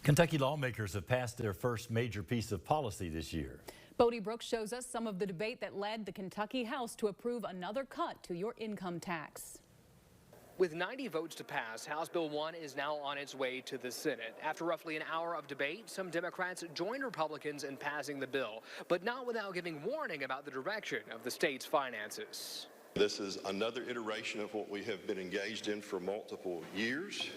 Kentucky lawmakers have passed their first major piece of policy this year. Bodie Brooks shows us some of the debate that led the Kentucky House to approve another cut to your income tax. With 90 votes to pass, House Bill 1 is now on its way to the Senate. After roughly an hour of debate, some Democrats joined Republicans in passing the bill, but not without giving warning about the direction of the state's finances. This is another iteration of what we have been engaged in for multiple years,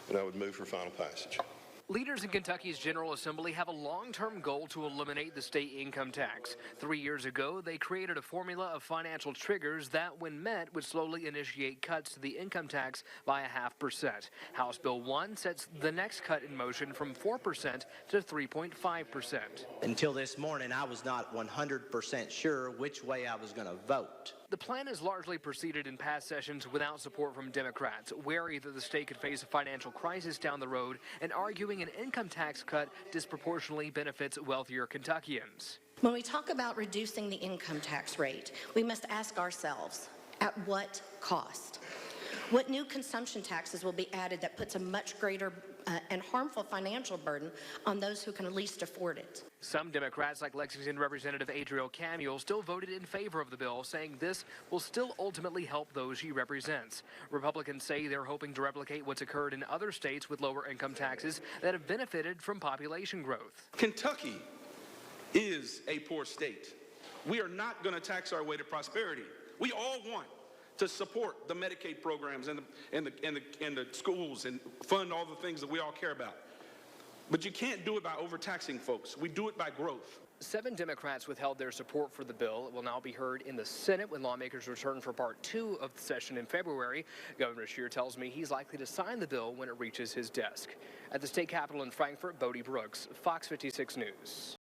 and I would move for final passage. Leaders in Kentucky's General Assembly have a long-term goal to eliminate the state income tax. 3 years ago, they created a formula of financial triggers that, when met, would slowly initiate cuts to the income tax by 0.5%. House Bill 1 sets the next cut in motion from 4% to 3.5%. Until this morning, I was not 100% sure which way I was going to vote. The plan has largely proceeded in past sessions without support from Democrats, wary that the state could face a financial crisis down the road and arguing an income tax cut disproportionately benefits wealthier Kentuckians. When we talk about reducing the income tax rate, we must ask ourselves, at what cost? What new consumption taxes will be added that puts a much greater and harmful financial burden on those who can least afford it? Some Democrats, like Lexington Representative Adriel Camuel, still voted in favor of the bill, saying this will still ultimately help those she represents. Republicans say they're hoping to replicate what's occurred in other states with lower income taxes that have benefited from population growth. Kentucky is a poor state. We are not going to tax our way to prosperity. We all want to support the Medicaid programs and the schools and fund all the things that we all care about. But you can't do it by overtaxing folks. We do it by growth. 7 Democrats withheld their support for the bill. It will now be heard in the Senate when lawmakers return for Part 2 of the session in February. Governor Scheer tells me he's likely to sign the bill when it reaches his desk. At the state capitol in Frankfort, Bodie Brooks, Fox 56 News.